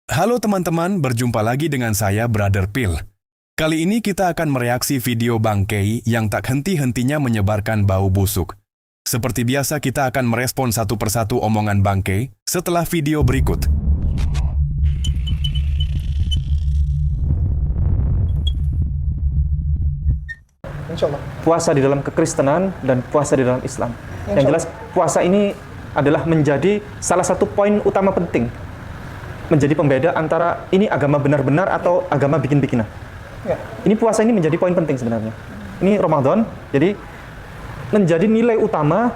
Halo teman-teman, berjumpa lagi dengan saya Brother Phil. Kali ini kita akan mereaksi video bangkei yang tak henti-hentinya menyebarkan bau busuk. Seperti biasa kita akan merespon satu persatu omongan bangkei setelah video berikut. Insya Allah. Puasa di dalam kekristenan dan puasa di dalam Islam. Yang jelas puasa ini adalah menjadi salah satu poin utama penting. Menjadi pembeda antara ini agama benar-benar atau agama bikin-bikinan. Ya. Ini puasa ini menjadi poin penting sebenarnya. Ini Ramadan, jadi menjadi nilai utama,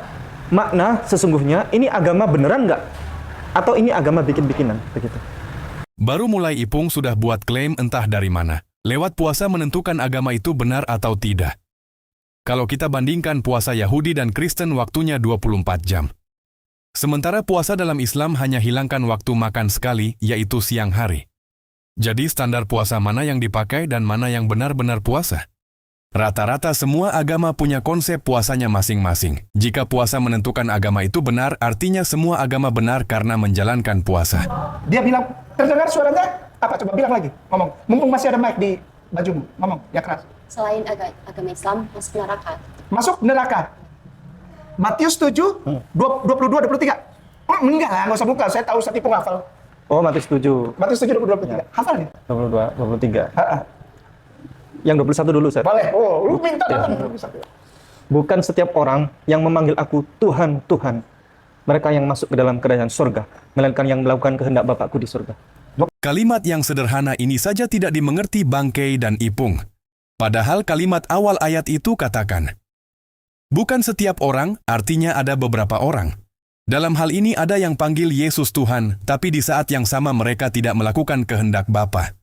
makna sesungguhnya ini agama beneran nggak? Atau ini agama bikin-bikinan, begitu. Baru mulai Ipung sudah buat klaim entah dari mana. Lewat puasa menentukan agama itu benar atau tidak. Kalau kita bandingkan puasa Yahudi dan Kristen waktunya 24 jam. Sementara puasa dalam Islam hanya hilangkan waktu makan sekali, yaitu siang hari. Jadi standar puasa mana yang dipakai dan mana yang benar-benar puasa? Rata-rata semua agama punya konsep puasanya masing-masing. Jika puasa menentukan agama itu benar, artinya semua agama benar karena menjalankan puasa. Dia bilang, terdengar suaranya? Apa? Coba bilang lagi, ngomong. Mumpung masih ada mic di bajumu, ngomong, ya keras. Selain agama Islam, masuk neraka. Masuk neraka. Matius 7, 22, 23. Enggak lah, nggak usah buka, saya tahu Ustaz Ipung hafal. Oh, Matius 7, Matius 7, 22, 23. Hafal ya? 22, 23. Ha-ha. Yang 21 dulu, Ustaz. Boleh. Oh, lu minta datang. Bukan setiap orang yang memanggil aku Tuhan, Tuhan. Mereka yang masuk ke dalam kerajaan surga, melainkan yang melakukan kehendak Bapakku di surga. Kalimat yang sederhana ini saja tidak dimengerti bangkei dan Ipung. Padahal kalimat awal ayat itu katakan, bukan setiap orang, artinya ada beberapa orang. Dalam hal ini ada yang panggil Yesus Tuhan, tapi di saat yang sama mereka tidak melakukan kehendak Bapa.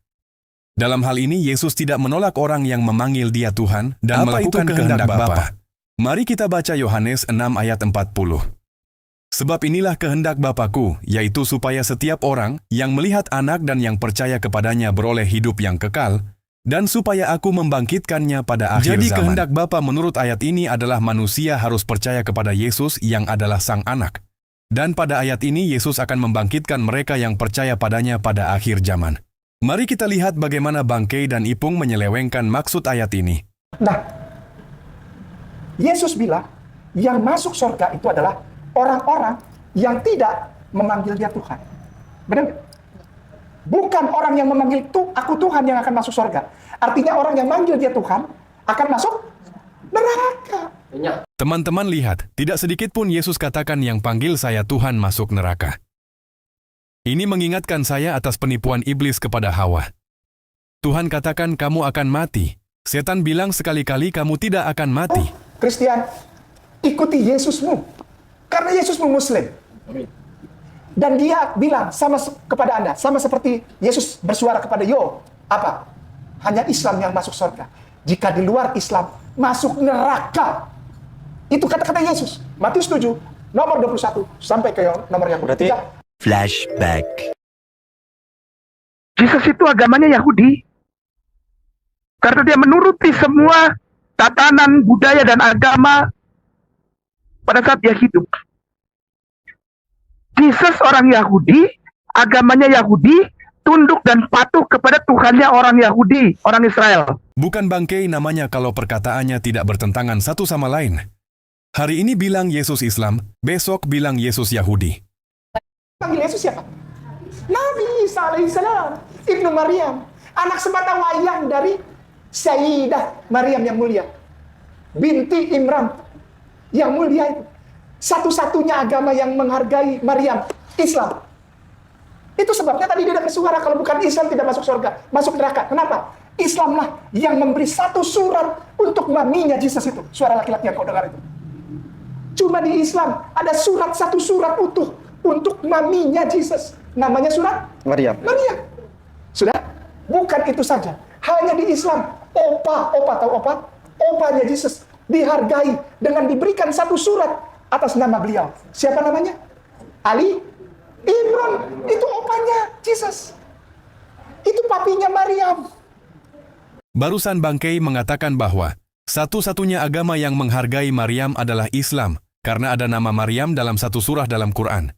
Dalam hal ini Yesus tidak menolak orang yang memanggil dia Tuhan dan melakukan kehendak Bapa. Mari kita baca Yohanes 6 ayat 40. Sebab inilah kehendak Bapa-Ku, yaitu supaya setiap orang yang melihat Anak dan yang percaya kepadanya beroleh hidup yang kekal, dan supaya Aku membangkitkannya pada akhir zaman. Jadi kehendak Bapa menurut ayat ini adalah manusia harus percaya kepada Yesus yang adalah Sang Anak. Dan pada ayat ini Yesus akan membangkitkan mereka yang percaya padanya pada akhir zaman. Mari kita lihat bagaimana bangkei dan Ipung menyelewengkan maksud ayat ini. Nah, Yesus bilang, yang masuk surga itu adalah orang-orang yang tidak memanggil dia Tuhan. Benar nggak? Bukan orang yang memanggil aku Tuhan yang akan masuk surga. Artinya orang yang manggil dia Tuhan akan masuk neraka. Teman-teman lihat, tidak sedikit pun Yesus katakan yang panggil saya Tuhan masuk neraka. Ini mengingatkan saya atas penipuan iblis kepada Hawa. Tuhan katakan kamu akan mati. Setan bilang sekali-kali kamu tidak akan mati. Kristian, ikuti Yesusmu. Karena Yesusmu Muslim. Dan dia bilang kepada Anda, sama seperti Yesus bersuara kepada apa? Hanya Islam yang masuk surga. Jika di luar Islam, masuk neraka. Itu kata-kata Yesus. Matius 7, nomor 21, sampai ke nomor yang Berarti flashback. Yesus itu agamanya Yahudi. Karena dia menuruti semua tatanan, budaya, dan agama pada saat dia hidup. Yesus orang Yahudi, agamanya Yahudi, tunduk dan patuh kepada Tuhannya orang Yahudi, orang Israel. Bukan bangkei namanya kalau perkataannya tidak bertentangan satu sama lain. Hari ini bilang Yesus Islam, besok bilang Yesus Yahudi. Panggil Yesus siapa? Nabi Isa alaihissalam, Ibnu Maryam, anak semata wayang dari Sayyidah Maryam yang mulia, binti Imran yang mulia itu. Satu-satunya agama yang menghargai Maryam, Islam. Itu sebabnya tadi dia bersuara kalau bukan Islam tidak masuk surga, masuk neraka. Kenapa? Islamlah yang memberi satu surat untuk maminya Yesus itu. Suara laki-laki yang kau dengar itu. Cuma di Islam ada satu surat utuh untuk maminya Yesus. Namanya surat Maryam. Maryam. Sudah? Bukan itu saja. Hanya di Islam, opanya Yesus dihargai dengan diberikan satu surat atas nama beliau. Siapa namanya? Ali Imran. Itu opanya Yesus. Itu papinya Maryam. Barusan bangkei mengatakan bahwa satu-satunya agama yang menghargai Maryam adalah Islam, karena ada nama Maryam dalam satu surah dalam Quran.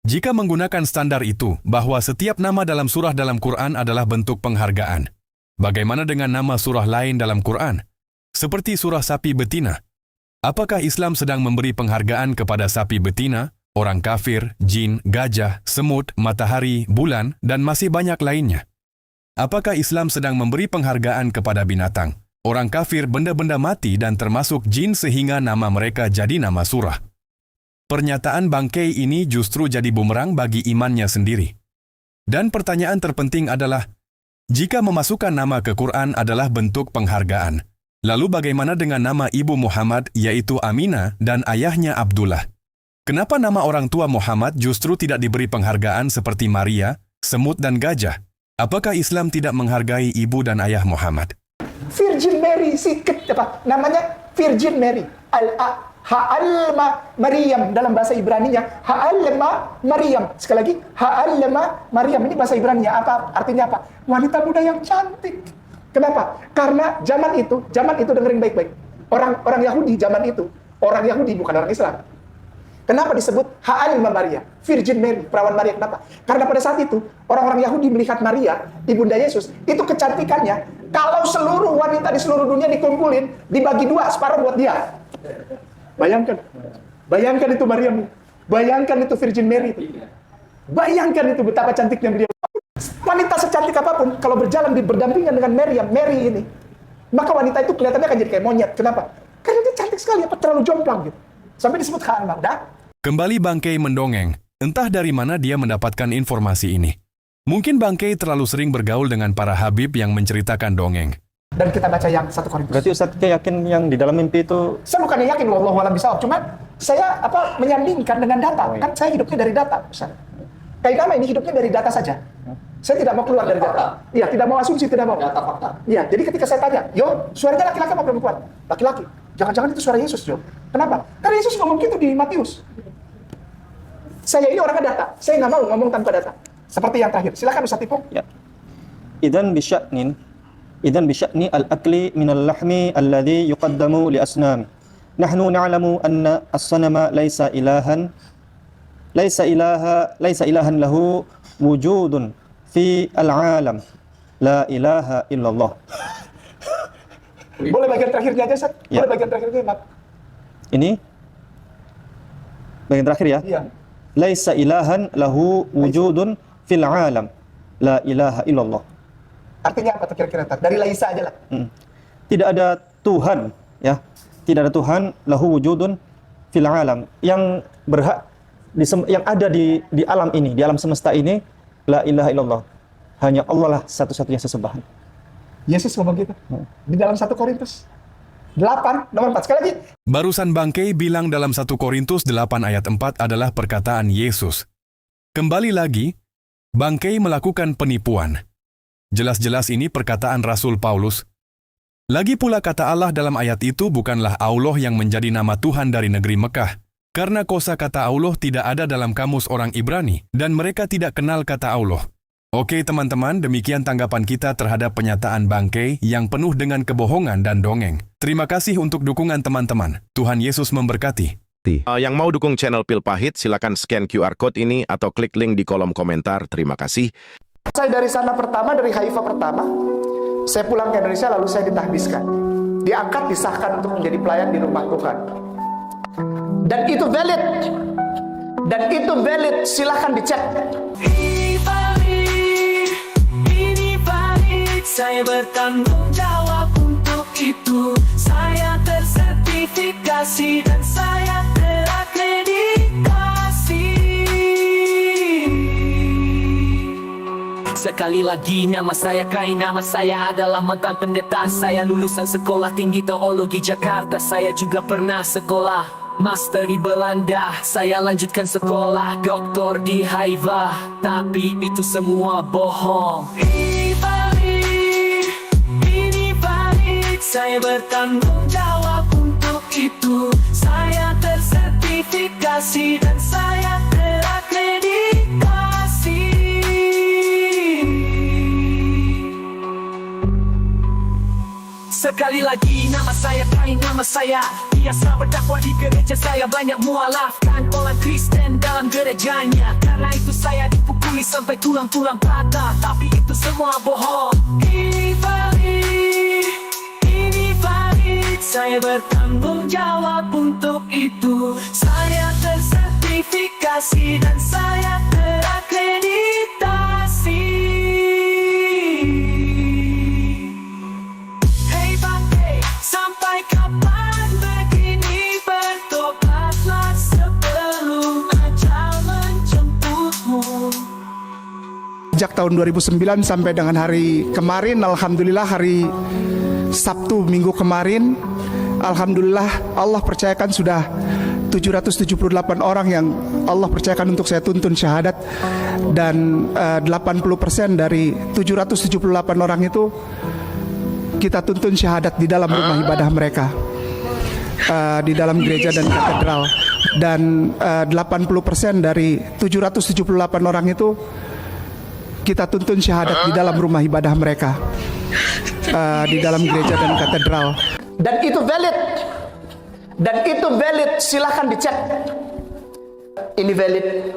Jika menggunakan standar itu, bahwa setiap nama dalam surah dalam Quran adalah bentuk penghargaan, bagaimana dengan nama surah lain dalam Quran? Seperti surah sapi betina. Apakah Islam sedang memberi penghargaan kepada sapi betina, orang kafir, jin, gajah, semut, matahari, bulan, dan masih banyak lainnya? Apakah Islam sedang memberi penghargaan kepada binatang, orang kafir, benda-benda mati, dan termasuk jin sehingga nama mereka jadi nama surah? Pernyataan bangkai ini justru jadi bumerang bagi imannya sendiri. Dan pertanyaan terpenting adalah, jika memasukkan nama ke Quran adalah bentuk penghargaan, lalu bagaimana dengan nama ibu Muhammad yaitu Aminah dan ayahnya Abdullah? Kenapa nama orang tua Muhammad justru tidak diberi penghargaan seperti Maria, semut dan gajah? Apakah Islam tidak menghargai ibu dan ayah Muhammad? Virgin Mary, namanya Virgin Mary. Ha'alma Maryam dalam bahasa Ibrani-nya. Ha'alma Maryam. Sekali lagi, Ha'alma Maryam. Ini bahasa Ibrani-nya apa? Artinya apa? Wanita muda yang cantik. Kenapa? Karena zaman itu dengerin baik-baik. Orang Yahudi zaman itu, orang Yahudi bukan orang Islam. Kenapa disebut Ha'alma Maryam? Virgin Mary, perawan Maria. Kenapa? Karena pada saat itu, orang-orang Yahudi melihat Maria, ibunda Yesus, itu kecantikannya, kalau seluruh wanita di seluruh dunia dikumpulin, dibagi dua, separuh buat dia. Bayangkan itu Maryam, bayangkan itu Virgin Mary itu. Bayangkan itu betapa cantiknya beliau. Wanita secantik apapun, kalau berjalan berdampingan dengan Mary ini, maka wanita itu kelihatannya akan jadi kayak monyet. Kenapa? Karena dia cantik sekali, terlalu jomplang gitu. Sampai disebut Ha'alma. Kembali bangkai mendongeng, entah dari mana dia mendapatkan informasi ini. Mungkin bangkai terlalu sering bergaul dengan para habib yang menceritakan dongeng. Dan kita baca yang 1 Korintus. Berarti Ustaz yakin yang di dalam mimpi itu? Saya bukannya yakin, wallahu a'lam bishawab. Cuma saya menyandingkan dengan data. Kan saya hidupnya dari data, Ustaz. Kayak nama ini hidupnya dari data saja. Saya tidak mau keluar dari data. Iya, tidak mau asumsi, tidak mau. Data fakta. Iya, jadi ketika saya tanya, yo, suaranya laki-laki apa perempuan? Laki-laki. Jangan-jangan itu suara Yesus, Jo. Kenapa? Karena Yesus ngomong gitu di Matius. Saya ini orangnya data. Saya nggak mau ngomong tanpa data. Seperti yang terakhir. Silakan Ustaz Ipung. Ya. Idan bisya'ni al-akli minal lahmi alladhi yuqaddamu li asnami. Nahnu na'lamu anna as-sanama laysa ilahan lahu wujudun fi al-alam. La ilaha illallah. Boleh bagian terakhirnya aja, Ustaz? Ya. Boleh bagian terakhirnya, Mak? Ini bagian terakhir ya. Iya. Laisa ilahan lahu wujudun fil alam. La ilaha illallah. Artinya apa tuh kira-kira? Dari Laisa aja lah. Tidak ada Tuhan, ya. Tidak ada Tuhan lahu wujudun fil alam yang berhak yang ada di alam ini, di alam semesta ini, la ilaha illallah. Hanya Allah lah satu-satunya sesembahan. Yesus ngomong gitu. Di dalam 1 Korintus 8 nomor 4. Sekali lagi. Barusan bangkai bilang dalam 1 Korintus 8 ayat 4 adalah perkataan Yesus. Kembali lagi, bangkai melakukan penipuan. Jelas-jelas ini perkataan Rasul Paulus. Lagi pula kata Allah dalam ayat itu bukanlah Allah yang menjadi nama Tuhan dari negeri Mekah. Karena kosakata Allah tidak ada dalam kamus orang Ibrani dan mereka tidak kenal kata Allah. Oke teman-teman, demikian tanggapan kita terhadap pernyataan bangkai yang penuh dengan kebohongan dan dongeng. Terima kasih untuk dukungan teman-teman. Tuhan Yesus memberkati. Yang mau dukung channel Pil Pahit, silakan scan QR Code ini atau klik link di kolom komentar. Terima kasih. Saya dari sana pertama, dari Haifa pertama, saya pulang ke Indonesia lalu saya ditahbiskan. Diangkat, disahkan untuk menjadi pelayan di rumah Tuhan. Dan itu valid. Silahkan dicek. Saya bertanggung jawab untuk itu. Saya tersertifikasi dan saya terakreditasi. Sekali lagi nama saya Kai, nama saya adalah mantan pendeta. Saya lulusan sekolah tinggi teologi Jakarta. Saya juga pernah sekolah master di Belanda. Saya lanjutkan sekolah doktor di Haifa. Tapi itu semua bohong. Saya bertanggung jawab untuk itu. Saya tersertifikasi dan saya terakreditasi. Sekali lagi nama saya Kain, nama saya biasa berdakwah di gereja saya, banyak mualafkan orang Kristen dalam gerejanya. Karena itu saya dipukuli sampai tulang-tulang patah, tapi itu semua bohong. Ini valid, saya bertanggung jawab untuk itu. Saya tersertifikasi dan saya terakreditasi. Hey bangke, sampai kapan begini? Bertobatlah sebelum ajal menjemputmu. Sejak tahun 2009 sampai dengan hari kemarin, alhamdulillah hari Sabtu minggu kemarin, alhamdulillah Allah percayakan sudah 778 orang yang Allah percayakan untuk saya tuntun syahadat, dan 80% dari 778 orang itu kita tuntun syahadat di dalam rumah ibadah mereka, di dalam gereja dan katedral, dan 80% dari 778 orang itu kita tuntun syahadat di dalam rumah ibadah mereka, di dalam gereja dan katedral. Dan itu valid, silahkan dicek. Ini valid,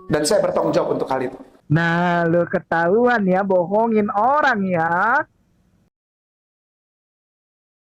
dan saya bertanggung jawab untuk hal itu. Nah, lo ketahuan ya, bohongin orang ya.